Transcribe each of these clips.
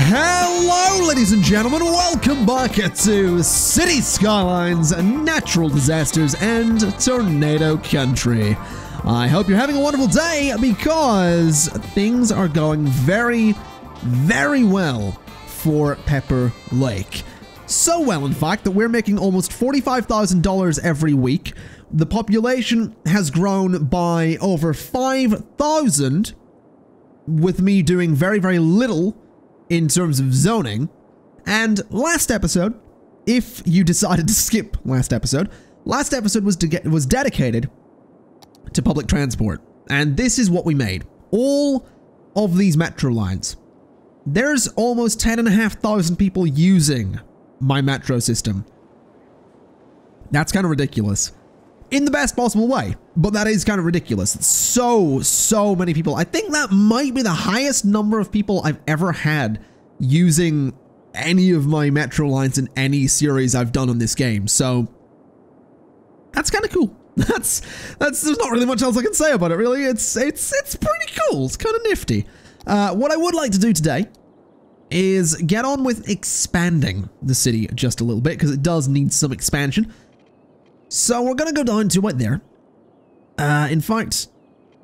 Hello, ladies and gentlemen. Welcome back to City Skylines, Natural Disasters, and Tornado Country. I hope you're having a wonderful day because things are going very, very well for Pepper Lake. So well, in fact, that we're making almost $45,000 every week. The population has grown by over 5,000, with me doing very, very little in terms of zoning. And last episode, if you decided to skip last episode was dedicated to public transport. And this is what we made. All of these metro lines. There's almost 10,500 people using my metro system. That's kind of ridiculous. In the best possible way, but that is kind of ridiculous. So many people. I think that might be the highest number of people I've ever had using any of my metro lines in any series I've done on this game. So that's kind of cool. That's there's not really much else I can say about it, really. It's pretty cool. It's kind of nifty. What I would like to do today is get on with expanding the city just a little bit, because it does need some expansion. So we're going to go down to right there. In fact,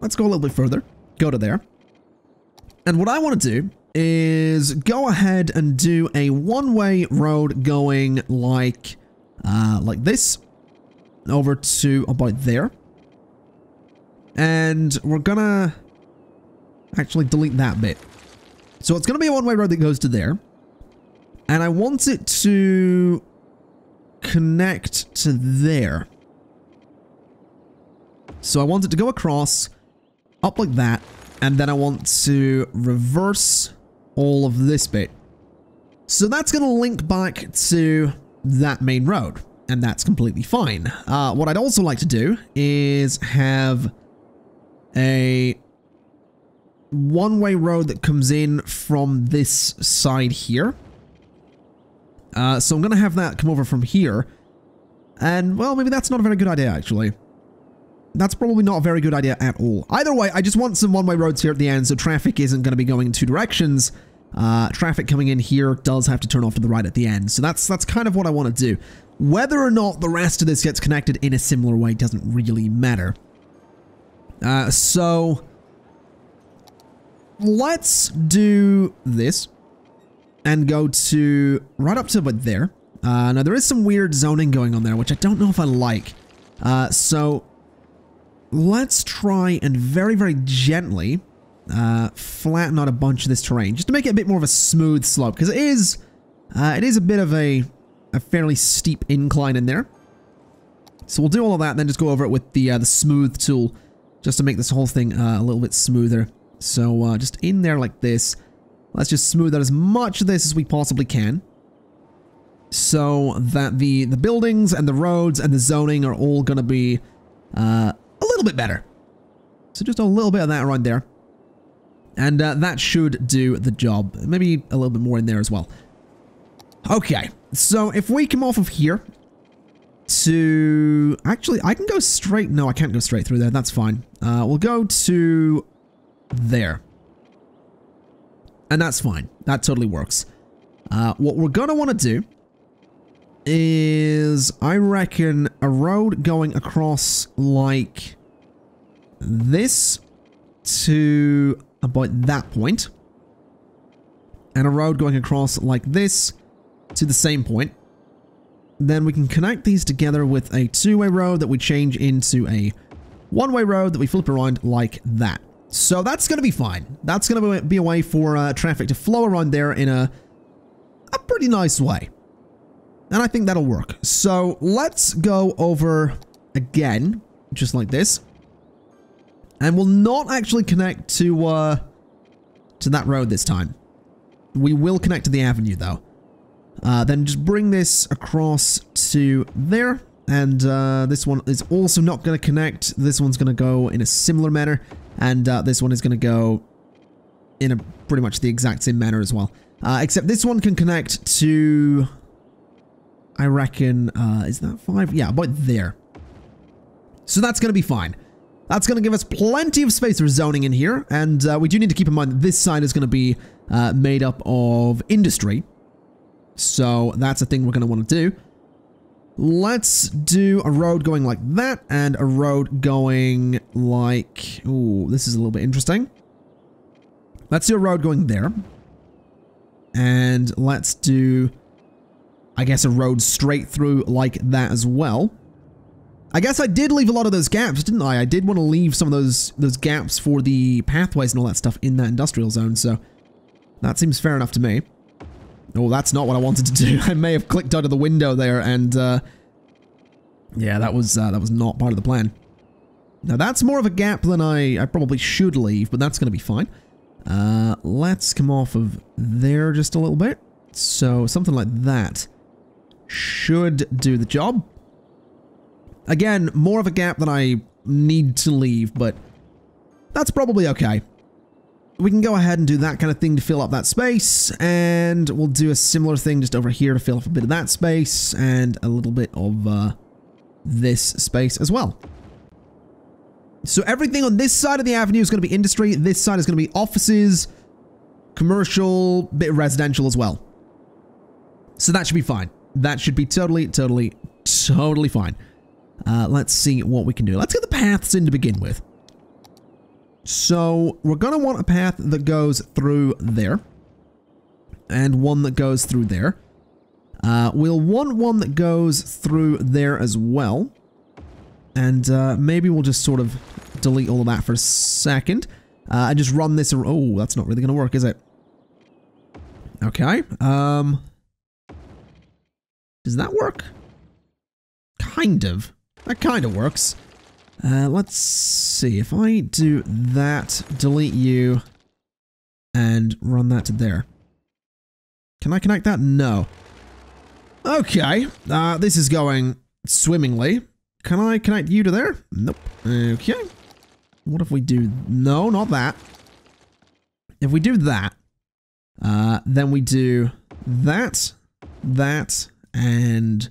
let's go a little bit further. Go to there. And what I want to do is go ahead and do a one-way road going like this over to about there. And we're going to actually delete that bit. So it's going to be a one-way road that goes to there. And I want it to connect to there. So I want it to go across, up like that, and then I want to reverse all of this bit. So that's going to link back to that main road, and that's completely fine. What I'd also like to do is have a one-way road that comes in from this side here. So I'm going to have that come over from here. And, well, maybe that's not a very good idea, actually. That's probably not a very good idea at all. Either way, I just want some one-way roads here at the end, so traffic isn't going to be going in two directions. Traffic coming in here does have to turn off to the right at the end. So that's kind of what I want to do. Whether or not the rest of this gets connected in a similar way doesn't really matter. So let's do this. And go to right up to about there. Now there is some weird zoning going on there, which I don't know if I like. So let's try and very, very gently flatten out a bunch of this terrain, just to make it a bit more of a smooth slope, because it is a bit of a fairly steep incline in there. So we'll do all of that, and then just go over it with the smooth tool, just to make this whole thing a little bit smoother. So just in there like this. Let's just smooth out as much of this as we possibly can, so that the buildings and the roads and the zoning are all going to be a little bit better. So just a little bit of that right there. And that should do the job. Maybe a little bit more in there as well. Okay, so if we come off of here to... Actually, I can go straight... No, I can't go straight through there. That's fine. We'll go to there. And that's fine. That totally works. What we're going to want to do is, I reckon, a road going across like this to about that point. And a road going across like this to the same point. Then we can connect these together with a two-way road that we change into a one-way road that we flip around like that. So that's going to be fine. That's going to be a way for traffic to flow around there in a pretty nice way. And I think that'll work. So let's go over again, just like this. And we'll not actually connect to that road this time. We will connect to the avenue, though. Then just bring this across to there. And this one is also not going to connect. This one's going to go in a similar manner. And this one is going to go in a pretty much the exact same manner as well. Except this one can connect to, I reckon, is that 5? Yeah, about there. So that's going to be fine. That's going to give us plenty of space for zoning in here. And we do need to keep in mind that this side is going to be made up of industry. So that's a thing we're going to want to do. Let's do a road going like that and a road going like... Ooh, this is a little bit interesting. Let's do a road going there. And let's do, I guess, a road straight through like that as well. I guess I did leave a lot of those gaps, didn't I? I did want to leave some of those gaps for the pathways and all that stuff in that industrial zone, so that seems fair enough to me. Oh, that's not what I wanted to do. I may have clicked out of the window there, and yeah, that was not part of the plan. Now that's more of a gap than I probably should leave, but that's going to be fine. Let's come off of there just a little bit. So something like that should do the job. Again, more of a gap than I need to leave, but that's probably okay. We can go ahead and do that kind of thing to fill up that space, and we'll do a similar thing just over here to fill up a bit of that space and a little bit of this space as well. So everything on this side of the avenue is going to be industry. This side is going to be offices, commercial, bit of residential as well. So that should be fine. That should be totally fine. Let's see what we can do. Let's get the paths in to begin with. So we're going to want a path that goes through there and one that goes through there. We'll want one that goes through there as well. And maybe we'll just sort of delete all of that for a second. And just run this. Oh, that's not really going to work, is it? Okay. Does that work? Kind of. That kind of works. Let's see. If I do that, delete you, and run that to there. Can I connect that? No. Okay. This is going swimmingly. Can I connect you to there? Nope. Okay. What if we do... No, not that. If we do that, then we do that, and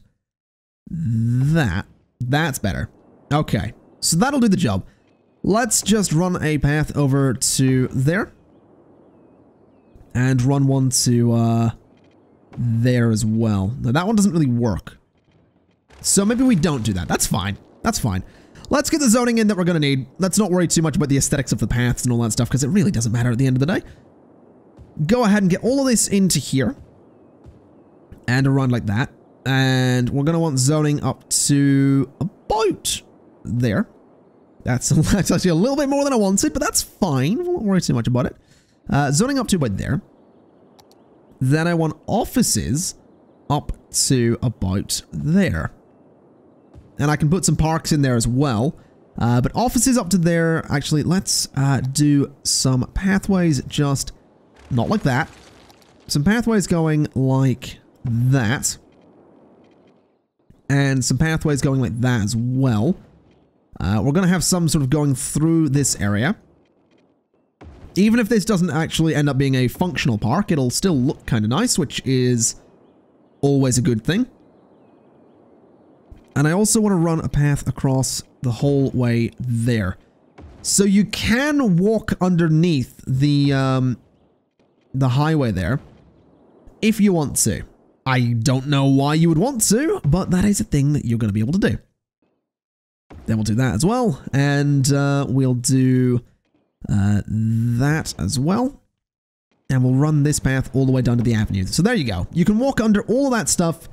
that. That's better. Okay. So that'll do the job. Let's just run a path over to there. And run one to there as well. Now that one doesn't really work. So maybe we don't do that. That's fine. That's fine. Let's get the zoning in that we're going to need. Let's not worry too much about the aesthetics of the paths and all that stuff, because it really doesn't matter at the end of the day. Go ahead and get all of this into here. And a run like that. And we're going to want zoning up to about there. That's actually a little bit more than I wanted, but that's fine. We won't worry too much about it. Zoning up to about there. Then I want offices up to about there. And I can put some parks in there as well. But offices up to there, actually, let's do some pathways just not like that. Some pathways going like that. And some pathways going like that as well. We're going to have some sort of going through this area. Even if this doesn't actually end up being a functional park, it'll still look kind of nice, which is always a good thing. And I also want to run a path across the whole way there. So you can walk underneath the highway there if you want to. I don't know why you would want to, but that is a thing that you're going to be able to do. Then we'll do that as well, and we'll do that as well. And we'll run this path all the way down to the avenue. So there you go. You can walk under all of that stuff,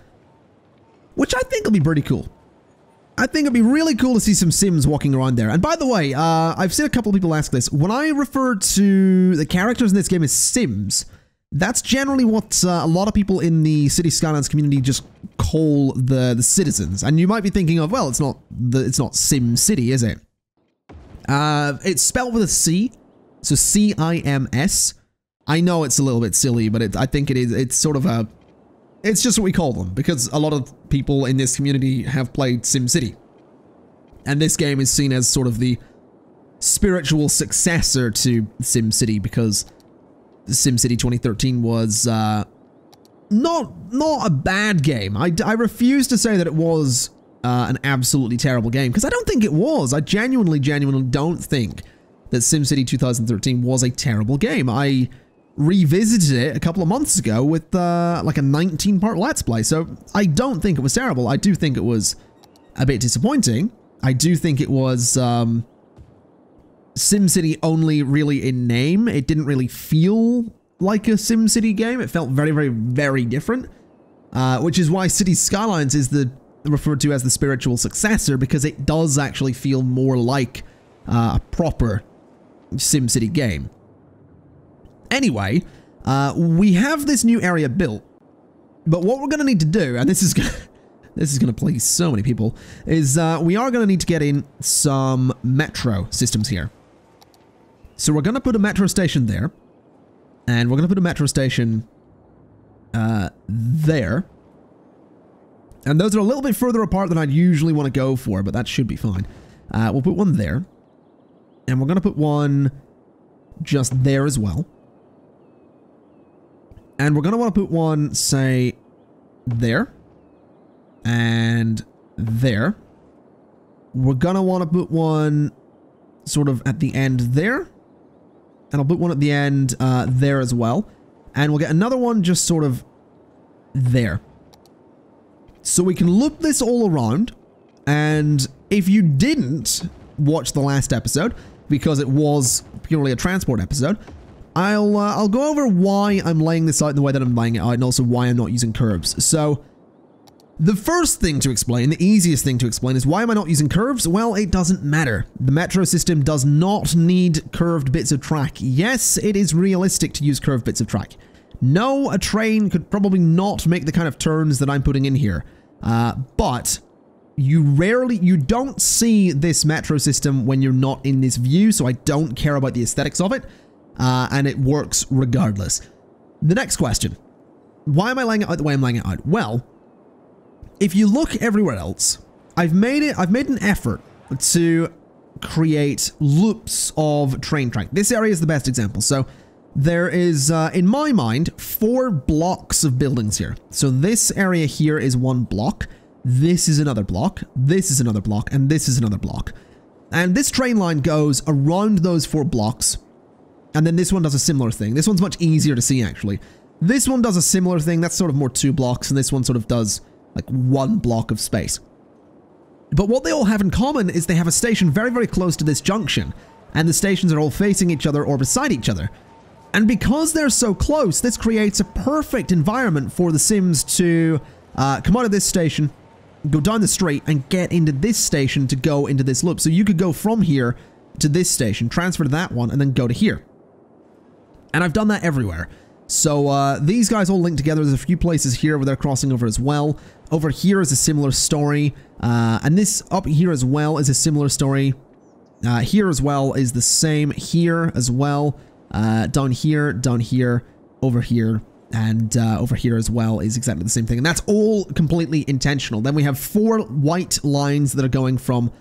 which I think will be pretty cool. I think it'd be really cool to see some Sims walking around there. And by the way, I've seen a couple of people ask this. When I refer to the characters in this game as Sims, that's generally what a lot of people in the City Skylines community just call the citizens. And you might be thinking of, well, it's not Sim City, is it? It's spelled with a C, so C-I-M-S. I know it's a little bit silly, but I think it is. It's sort of a... It's just what we call them, because a lot of people in this community have played SimCity. And this game is seen as sort of the spiritual successor to SimCity, because SimCity 2013 was not a bad game. I refuse to say that it was an absolutely terrible game, because I don't think it was. I genuinely don't think that SimCity 2013 was a terrible game. I revisited it a couple of months ago with like a 19-part Let's Play. So I don't think it was terrible. I do think it was a bit disappointing. I do think it was SimCity only really in name. It didn't really feel like a SimCity game. It felt very, very, very different, which is why Cities Skylines is referred to as the spiritual successor, because it does actually feel more like a proper SimCity game. Anyway, we have this new area built, but what we're going to need to do, and this is going to please so many people, is we are going to need to get in some metro systems here. So we're going to put a metro station there, and we're going to put a metro station there. And those are a little bit further apart than I'd usually want to go for, but that should be fine. We'll put one there, and we're going to put one just there as well. And we're going to want to put one, say, there. And there. We're going to want to put one sort of at the end there. And I'll put one at the end there as well. And we'll get another one just sort of there. So we can loop this all around. And if you didn't watch the last episode, because it was purely a transport episode, I'll go over why I'm laying this out in the way that I'm laying it out, and also why I'm not using curves. So the first thing to explain, the easiest thing to explain, is why am I not using curves? Well, it doesn't matter. The metro system does not need curved bits of track. Yes, it is realistic to use curved bits of track. No, a train could probably not make the kind of turns that I'm putting in here. But you don't see this metro system when you're not in this view, so I don't care about the aesthetics of it. And it works regardless. The next question. Why am I laying it out the way I'm laying it out? Well, if you look everywhere else, I've made an effort to create loops of train track. This area is the best example. So there is, in my mind, 4 blocks of buildings here. So this area here is one block. This is another block. This is another block. And this is another block. And this train line goes around those 4 blocks. And then this one does a similar thing. This one's much easier to see, actually. This one does a similar thing. That's sort of more 2 blocks. And this one sort of does like 1 block of space. But what they all have in common is they have a station very, very close to this junction. And the stations are all facing each other or beside each other. And because they're so close, this creates a perfect environment for the Sims to come out of this station, go down the street, and get into this station to go into this loop. So you could go from here to this station, transfer to that one, and then go to here. And I've done that everywhere. So these guys all link together. There's a few places here where they're crossing over as well. Over here is a similar story. And this up here as well is a similar story. Here as well is the same. Here as well. Down here, over here, and over here as well is exactly the same thing. And that's all completely intentional. Then we have 4 white lines that are going from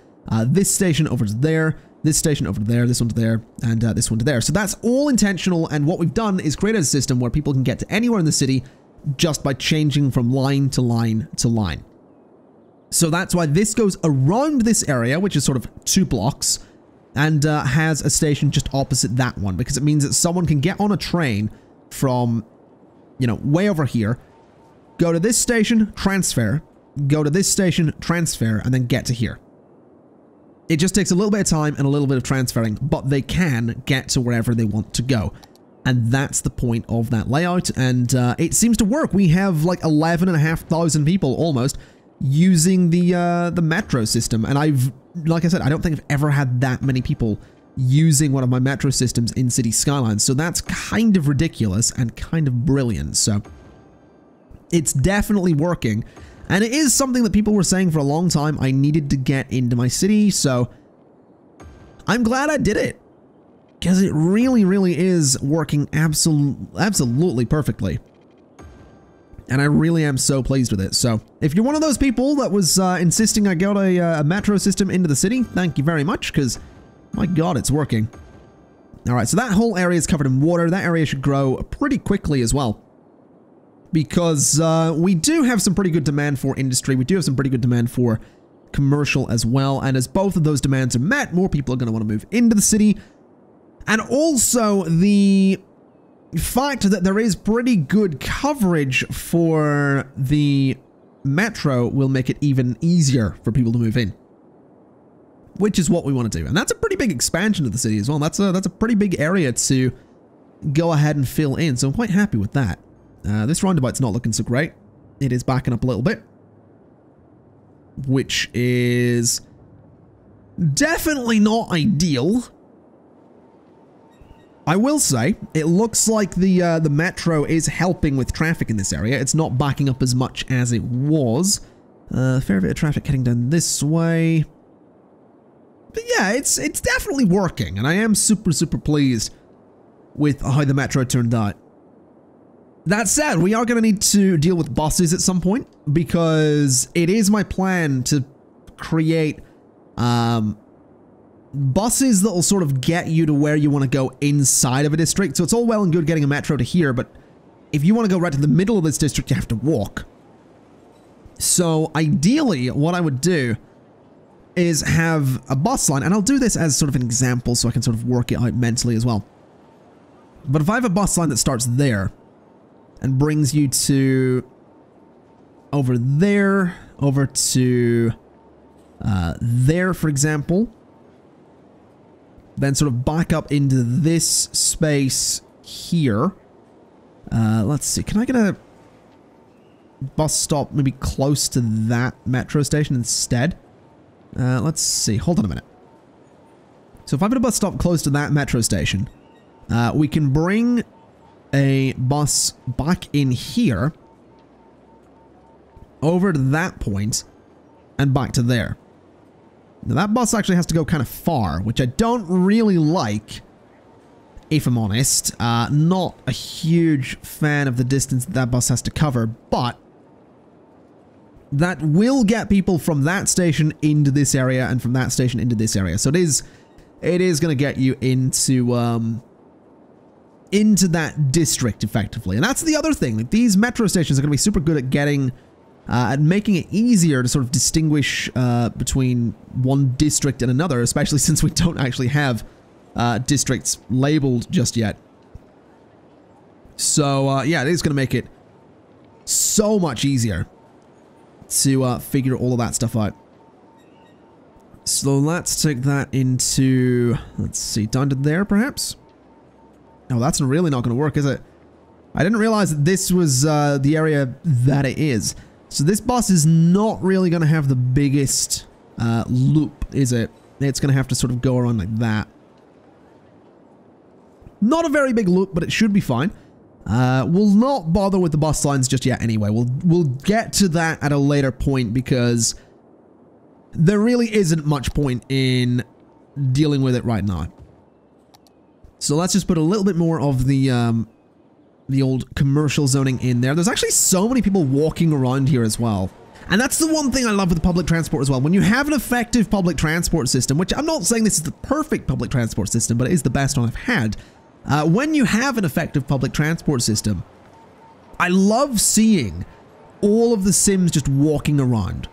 this station over to there, this station over there, this one to there, and this one to there. So that's all intentional, and what we've done is created a system where people can get to anywhere in the city just by changing from line to line to line. So that's why this goes around this area, which is sort of 2 blocks, and has a station just opposite that one, because it means that someone can get on a train from, you know, way over here, go to this station, transfer, go to this station, transfer, and then get to here. It just takes a little bit of time and a little bit of transferring, but they can get to wherever they want to go. And that's the point of that layout, and it seems to work. We have like 11,500 people almost using the metro system, and like I said, I don't think I've ever had that many people using one of my metro systems in City Skylines, so that's kind of ridiculous and kind of brilliant. So it's definitely working, and it is something that people were saying for a long time I needed to get into my city, so I'm glad I did it, because it really, really is working absolutely perfectly. And I really am so pleased with it. So if you're one of those people that was insisting I got a metro system into the city, thank you very much, because my God, it's working. All right, so that whole area is covered in water. That area should grow pretty quickly as well, because we do have some pretty good demand for industry. We do have some pretty good demand for commercial as well. And as both of those demands are met, more people are going to want to move into the city. And also the fact that there is pretty good coverage for the metro will make it even easier for people to move in, which is what we want to do. And that's a pretty big expansion of the city as well. That's a pretty big area to go ahead and fill in, so I'm quite happy with that. This roundabout's not looking so great. It is backing up a little bit, which is definitely not ideal. I will say, it looks like the metro is helping with traffic in this area. It's not backing up as much as it was. Fair bit of traffic heading down this way. But yeah, it's definitely working, and I am super, super pleased with how the metro turned out. That said, we are going to need to deal with buses at some point, because it is my plan to create buses that will sort of get you to where you want to go inside of a district. So it's all well and good getting a metro to here, but if you want to go right to the middle of this district, you have to walk. So ideally, what I would do is have a bus line, and I'll do this as sort of an example so I can sort of work it out mentally as well. But if I have a bus line that starts there and brings you to over there, over to there, for example, then sort of back up into this space here. Let's see, can I get a bus stop maybe close to that metro station instead? Let's see, hold on a minute. So if I put a bus stop close to that metro station, we can bring a bus back in here, over to that point, and back to there. Now that bus actually has to go kind of far, which I don't really like, if I'm honest. Not a huge fan of the distance that bus has to cover, but that will get people from that station into this area and from that station into this area. So it is going to get you into that district effectively. And that's the other thing. Like, these metro stations are going to be super good at getting at making it easier to sort of distinguish between one district and another, especially since we don't actually have districts labeled just yet. So yeah, it is going to make it so much easier to figure all of that stuff out. So let's take that into, let's see, down to there perhaps? No, that's really not going to work, is it? I didn't realize that this was the area that it is. So this bus is not really going to have the biggest loop, is it? It's going to have to sort of go around like that. Not a very big loop, but it should be fine. We'll not bother with the bus lines just yet anyway. We'll get to that at a later point, because there really isn't much point in dealing with it right now. So let's just put a little bit more of the old commercial zoning in there. There's actually so many people walking around here as well. And that's the one thing I love with public transport as well. When you have an effective public transport system, which I'm not saying this is the perfect public transport system, but it is the best one I've had. When you have an effective public transport system, I love seeing all of the Sims just walking around.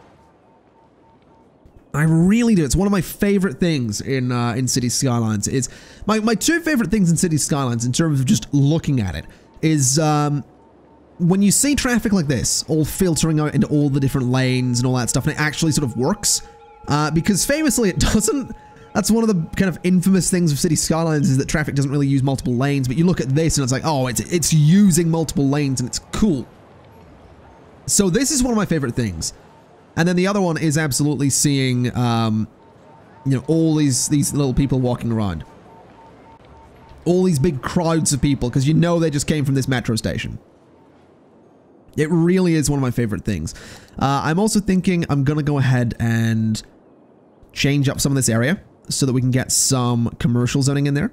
I really do. It's one of my favorite things in City Skylines. It's my two favorite things in City Skylines in terms of just looking at it is when you see traffic like this, all filtering out into all the different lanes and all that stuff, and it actually sort of works. Because famously it doesn't. That's one of the kind of infamous things of City Skylines, is that traffic doesn't really use multiple lanes, but you look at this and it's like, oh, it's using multiple lanes and it's cool. So this is one of my favorite things. And then the other one is absolutely seeing, you know, all these little people walking around. All these big crowds of people, because you know they just came from this metro station. It really is one of my favorite things. I'm also thinking I'm going to go ahead and change up some of this area so that we can get some commercial zoning in there.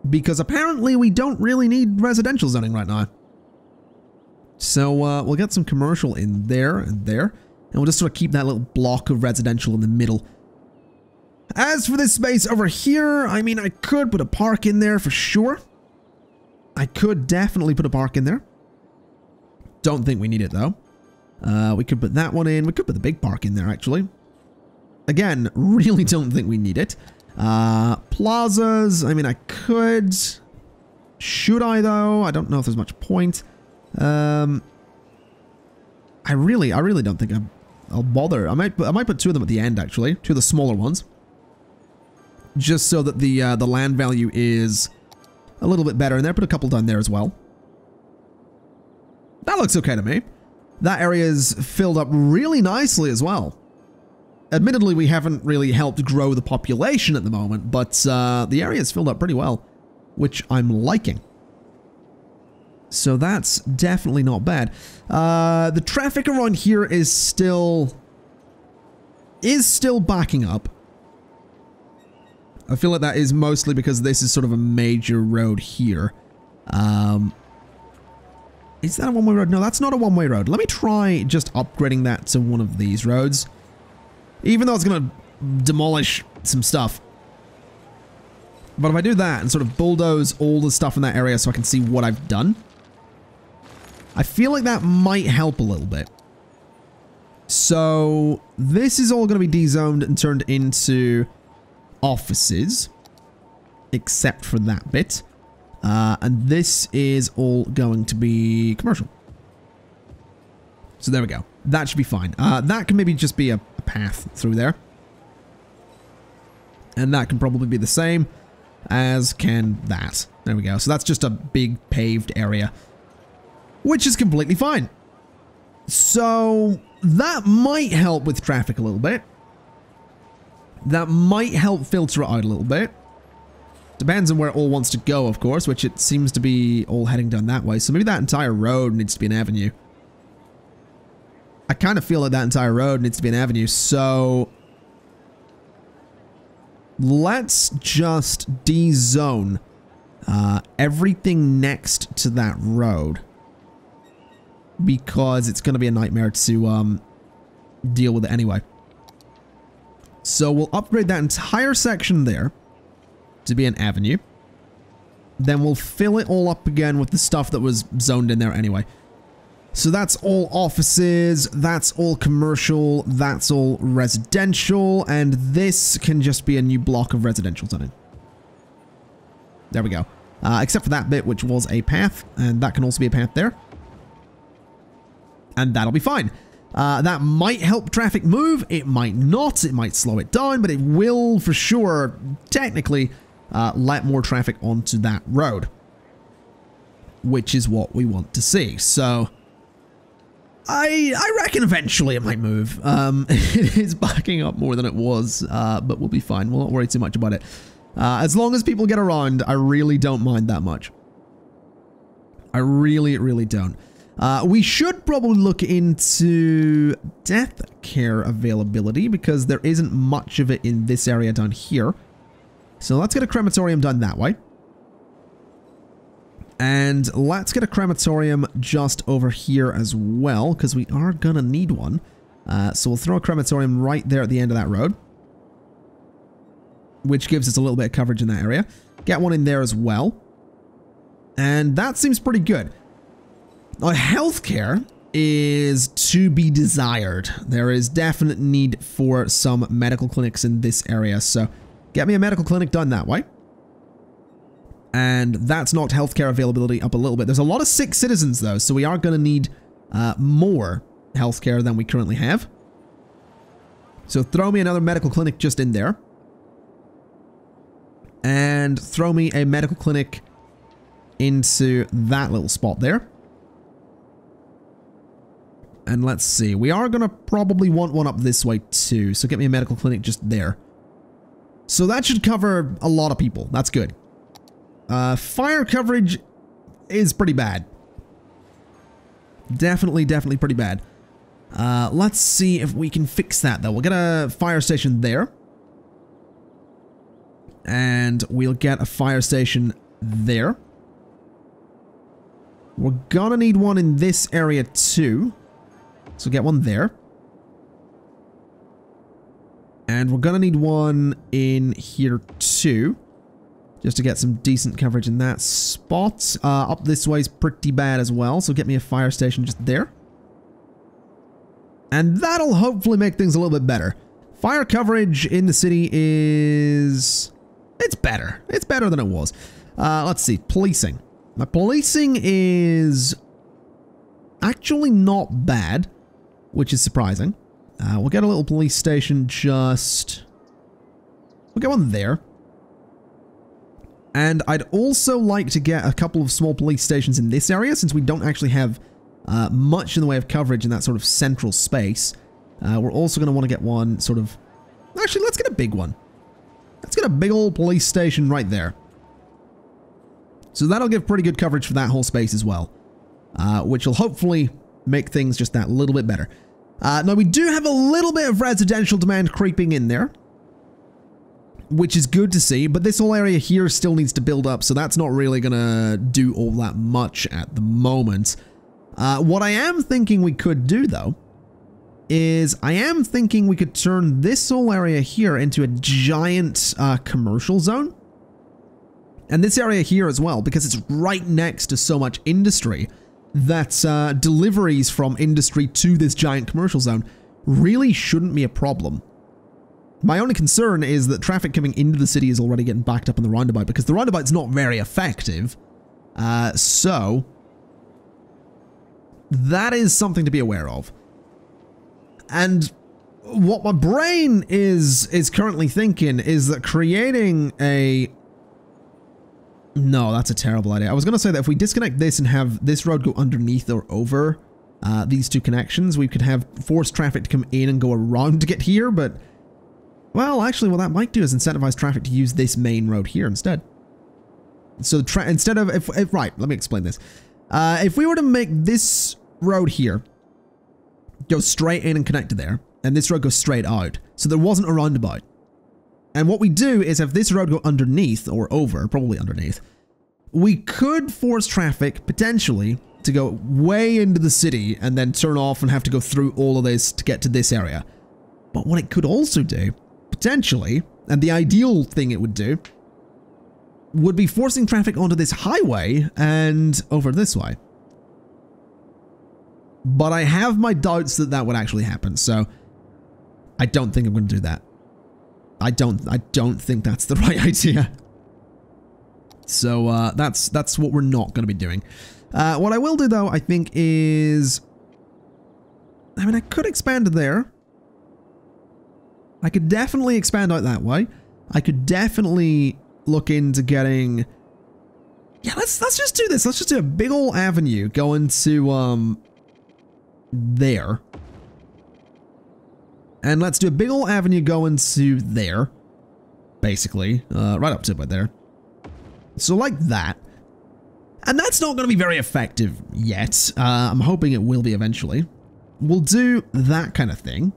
Because apparently we don't really need residential zoning right now. So we'll get some commercial in there and there. And we'll just sort of keep that little block of residential in the middle. As for this space over here, I mean, I could put a park in there for sure. I could definitely put a park in there. Don't think we need it though. We could put that one in. We could put the big park in there actually. Again, really don't think we need it. Plazas, I mean, I could. Should I, though? I don't know if there's much point. I really don't think I'll bother. I might put 2 of them at the end, actually. 2 of the smaller ones. Just so that the land value is a little bit better. And there, put a couple down there as well. That looks okay to me. That area is filled up really nicely as well. Admittedly, we haven't really helped grow the population at the moment, but the area is filled up pretty well, which I'm liking. So that's definitely not bad. The traffic around here is still backing up. I feel like that is mostly because this is sort of a major road here. Is that a one-way road? No, that's not a one-way road. Let me try just upgrading that to one of these roads. Even though it's going to demolish some stuff. But if I do that and sort of bulldoze all the stuff in that area so I can see what I've done, I feel like that might help a little bit. So this is all going to be dezoned and turned into offices, except for that bit. And this is all going to be commercial. So there we go. That should be fine. That can maybe just be a path through there. And that can probably be the same as can that. There we go. So that's just a big paved area, which is completely fine. So that might help with traffic a little bit. That might help filter it out a little bit. Depends on where it all wants to go, of course, which it seems to be all heading down that way. So maybe that entire road needs to be an avenue. I kind of feel like that entire road needs to be an avenue, so let's just dezone everything next to that road, because it's going to be a nightmare to deal with it anyway. So we'll upgrade that entire section there to be an avenue. Then we'll fill it all up again with the stuff that was zoned in there anyway. So that's all offices, that's all commercial, that's all residential, and this can just be a new block of residential zoning. There we go. Except for that bit, which was a path, and that can also be a path there. And that'll be fine. That might help traffic move, it might not, it might slow it down, but it will for sure, technically, let more traffic onto that road. Which is what we want to see, so I reckon eventually it might move. It is backing up more than it was, but we'll be fine. We'll not worry too much about it. As long as people get around, I really don't mind that much. I really, really don't. We should probably look into death care availability, because there isn't much of it in this area down here. So let's get a crematorium done that way. And let's get a crematorium just over here as well, because we are gonna need one. So we'll throw a crematorium right there at the end of that road, which gives us a little bit of coverage in that area. Get one in there as well. And that seems pretty good. Now, healthcare is to be desired. There is definite need for some medical clinics in this area, so get me a medical clinic done that way. And that's knocked healthcare availability up a little bit. There's a lot of sick citizens, though, so we are going to need more healthcare than we currently have. So throw me another medical clinic just in there. And throw me a medical clinic into that little spot there. And let's see, we are going to probably want one up this way too, so get me a medical clinic just there. So that should cover a lot of people, that's good. Fire coverage is pretty bad. Definitely pretty bad. Let's see if we can fix that though. We'll get a fire station there. And we'll get a fire station there. We're gonna need one in this area too. So get one there. And we're gonna need one in here too, just to get some decent coverage in that spot. Up this way is pretty bad as well, so get me a fire station just there. And that'll hopefully make things a little bit better. Fire coverage in the city is... it's better. It's better than it was. Let's see. Policing. My policing is actually not bad, which is surprising. We'll get a little police station just... We'll get one there. And I'd also like to get a couple of small police stations in this area, since we don't actually have much in the way of coverage in that sort of central space. We're also going to want to get one sort of... Actually, let's get a big one. Let's get a big old police station right there. So that'll give pretty good coverage for that whole space as well. Which will hopefully make things just that little bit better. Now, we do have a little bit of residential demand creeping in there, which is good to see, but this whole area here still needs to build up, so that's not really going to do all that much at the moment. What I am thinking we could do, though, is I am thinking we could turn this whole area here into a giant commercial zone. And this area here as well, because it's right next to so much industry, that deliveries from industry to this giant commercial zone really shouldn't be a problem. My only concern is that traffic coming into the city is already getting backed up on the roundabout, because the roundabout's not very effective. So that is something to be aware of. And what my brain is currently thinking is that creating a... No, that's a terrible idea. I was going to say that if we disconnect this and have this road go underneath or over these two connections, we could have forced traffic to come in and go around to get here, but... Well, actually, what that might do is incentivize traffic to use this main road here instead. So instead of... Right, let me explain this. If we were to make this road here go straight in and connect to there, and this road goes straight out, so there wasn't a roundabout. And what we do is have this road go underneath, or over, probably underneath, we could force traffic, potentially, to go way into the city and then turn off and have to go through all of this to get to this area. But what it could also do, potentially, and the ideal thing it would do, would be forcing traffic onto this highway and over this way. But I have my doubts that that would actually happen, so I don't think I'm going to do that. I don't think that's the right idea. So that's what we're not going to be doing. What I will do though, I think is, I mean, I could expand there. I could definitely expand out that way. I could definitely look into getting, yeah, let's just do this. Let's just do a big old avenue going to there. And let's do a big old avenue going to there, basically, right up to about there. So like that. And that's not going to be very effective yet. I'm hoping it will be eventually. We'll do that kind of thing.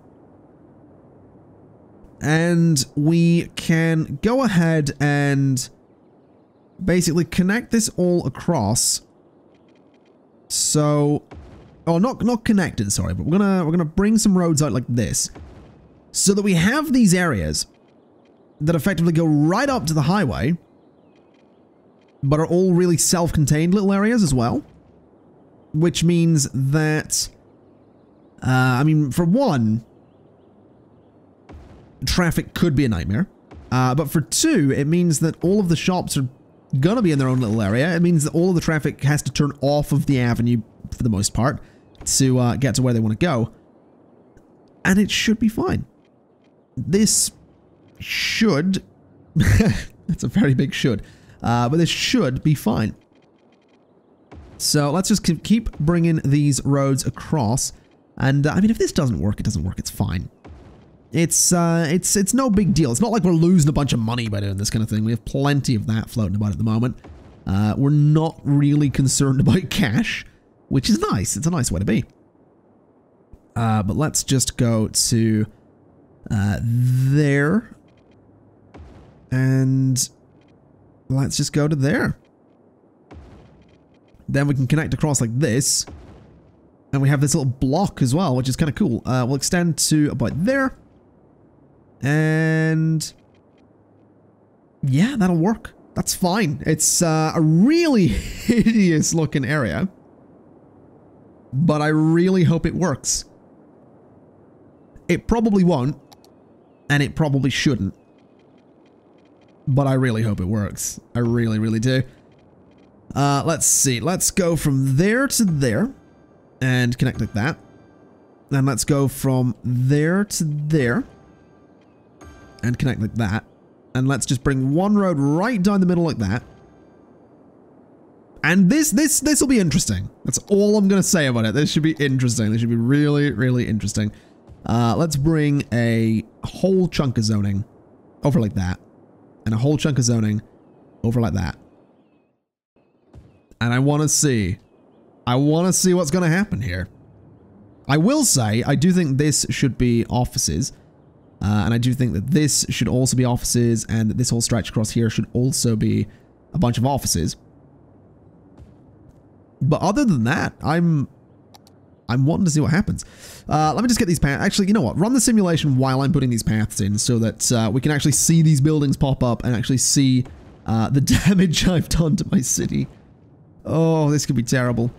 And we can go ahead and basically connect this all across. So, oh, not connected, sorry, but we're gonna bring some roads out like this, so that we have these areas that effectively go right up to the highway, but are all really self-contained little areas as well. Which means that, I mean, for one, traffic could be a nightmare. But for two, it means that all of the shops are gonna be in their own little area. It means that all of the traffic has to turn off of the avenue for the most part to get to where they want to go. And it should be fine. This should... That's a very big should. But this should be fine. So let's just keep bringing these roads across. And I mean, if this doesn't work, it doesn't work. It's fine. It's no big deal. It's not like we're losing a bunch of money by doing this kind of thing. We have plenty of that floating about at the moment. We're not really concerned about cash, which is nice. It's a nice way to be. But let's just go to there. And let's just go to there. Then we can connect across like this. And we have this little block as well, which is kind of cool. We'll extend to about there. And yeah, that'll work. That's fine. It's a really hideous looking area, but I really hope it works. It probably won't, and it probably shouldn't, but I really hope it works. I really, really do. Let's see. Let's go from there to there and connect like that. Then let's go from there to there and connect like that. And let's just bring one road right down the middle like that. And this will be interesting. That's all I'm going to say about it. This should be interesting. This should be really, really interesting. Let's bring a whole chunk of zoning over like that. And a whole chunk of zoning over like that. And I want to see what's going to happen here. I will say, I do think this should be offices. And I do think that this should also be offices, and that this whole stretch across here should also be a bunch of offices. But other than that, I'm wanting to see what happens. Let me just get these paths. Actually, you know what? Run the simulation while I'm putting these paths in so that we can actually see these buildings pop up and actually see the damage I've done to my city. Oh, this could be terrible.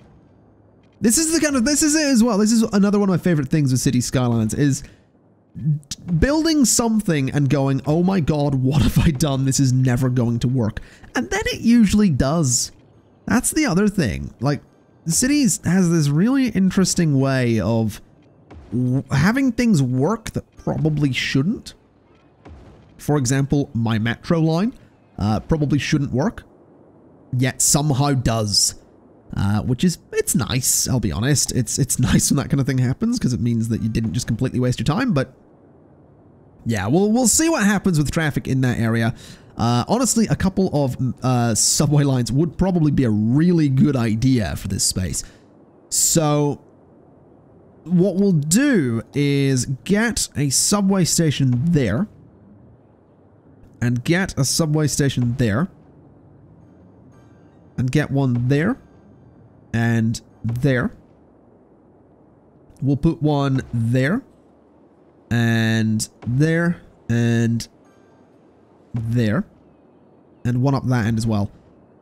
This is it as well. This is another one of my favorite things with City Skylines is building something and going, oh my god, what have I done? This is never going to work. And then it usually does. That's the other thing. Like, Cities has this really interesting way of having things work that probably shouldn't. For example, my metro line probably shouldn't work, yet somehow does. Which is, it's nice, I'll be honest. It's nice when that kind of thing happens because it means that you didn't just completely waste your time, but yeah, we'll see what happens with traffic in that area. Honestly, a couple of subway lines would probably be a really good idea for this space. So what we'll do is get a subway station there and get a subway station there and get one there and there. We'll put one there and there and there and one up that end as well.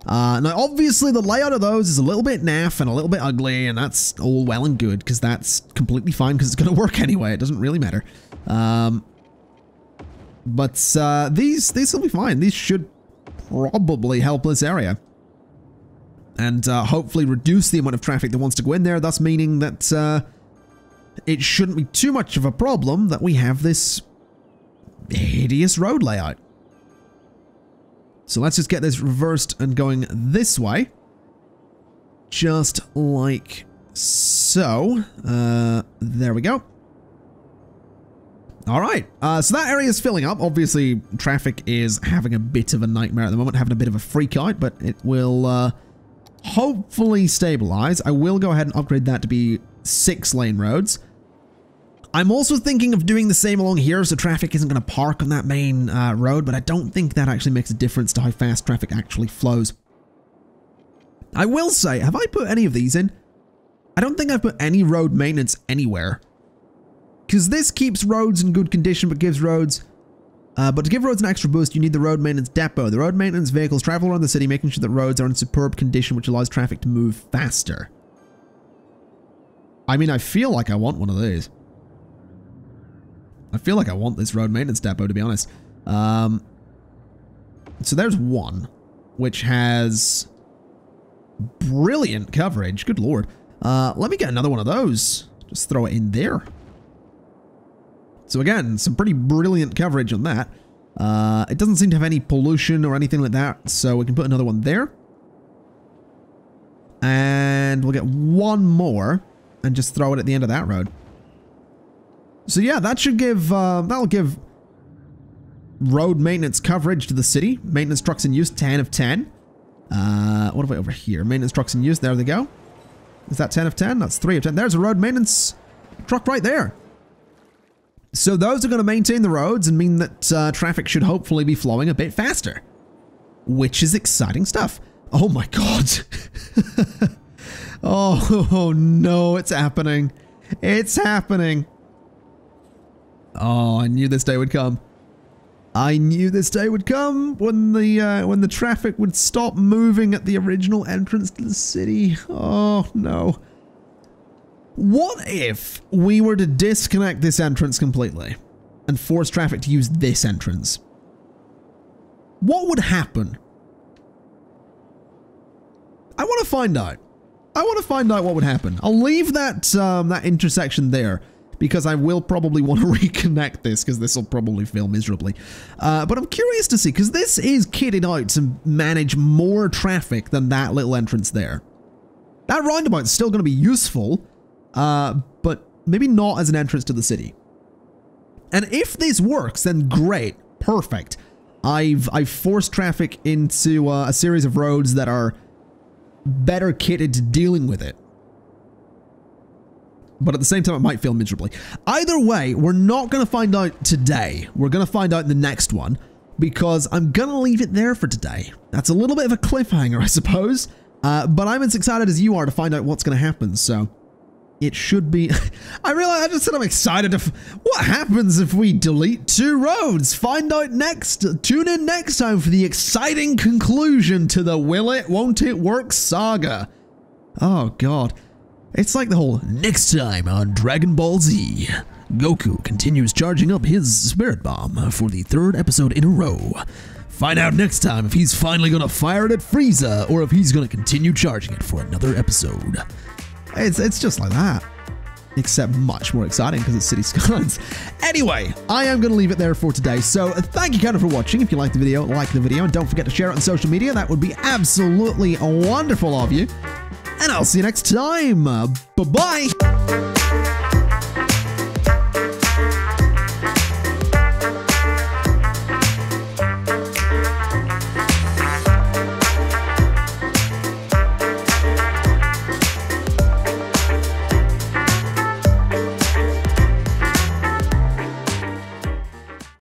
Now obviously the layout of those is a little bit naff and a little bit ugly, and that's all well and good because that's completely fine because it's going to work anyway. It doesn't really matter. But these will be fine. These should probably help this area and hopefully reduce the amount of traffic that wants to go in there, thus meaning that it shouldn't be too much of a problem that we have this hideous road layout. So let's just get this reversed and going this way. Just like so. There we go. Alright, so that area is filling up. Obviously, traffic is having a bit of a nightmare at the moment, having a bit of a freak out, but it will hopefully stabilize. I will go ahead and upgrade that to be 6-lane roads. I'm also thinking of doing the same along here so traffic isn't going to park on that main road, but I don't think that actually makes a difference to how fast traffic actually flows. I will say, have I put any of these in? I don't think I've put any road maintenance anywhere. Because this keeps roads in good condition but gives roads... but to give roads an extra boost, you need the road maintenance depot. The road maintenance vehicles travel around the city making sure that roads are in superb condition, which allows traffic to move faster. I mean, I feel like I want one of these. I feel like I want this road maintenance depot, to be honest. So there's one, which has brilliant coverage. Good lord. Let me get another one of those. Just throw it in there. So again, some pretty brilliant coverage on that. It doesn't seem to have any pollution or anything like that, so we can put another one there. And we'll get one more and just throw it at the end of that road. So yeah, that should give, that'll give road maintenance coverage to the city. Maintenance trucks in use, 10 of 10. What have I over here? Maintenance trucks in use, there they go. Is that 10 of 10? That's 3 of 10. There's a road maintenance truck right there. So those are going to maintain the roads and mean that traffic should hopefully be flowing a bit faster. Which is exciting stuff. Oh my god. Oh no, it's happening. It's happening. Oh, I knew this day would come. I knew this day would come when the traffic would stop moving at the original entrance to the city. Oh no. What if we were to disconnect this entrance completely and force traffic to use this entrance? What would happen? I want to find out. I want to find out what would happen. I'll leave that that intersection there because I will probably want to reconnect this because this will probably fail miserably. But I'm curious to see because this is kitted out to manage more traffic than that little entrance there. That roundabout is still going to be useful, but maybe not as an entrance to the city. And if this works, then great, perfect. I've forced traffic into a series of roads that are better kitted to dealing with it. But at the same time, it might fail miserably. Either way, we're not going to find out today. We're going to find out in the next one because I'm going to leave it there for today. That's a little bit of a cliffhanger, I suppose. But I'm as excited as you are to find out what's going to happen. So it should be... I just said I'm excited. What happens if we delete 2 roads? Find out next. Tune in next time for the exciting conclusion to the Will It, Won't It Work saga. Oh, God. It's like the whole next time on Dragon Ball Z. Goku continues charging up his Spirit Bomb for the 3rd episode in a row. Find out next time if he's finally going to fire it at Frieza or if he's going to continue charging it for another episode. It's just like that. Except much more exciting because it's City Skylines. Anyway, I am going to leave it there for today. So thank you kind of for watching. If you liked the video, like the video. And don't forget to share it on social media. That would be absolutely wonderful of you. And I'll see you next time. Bye-bye.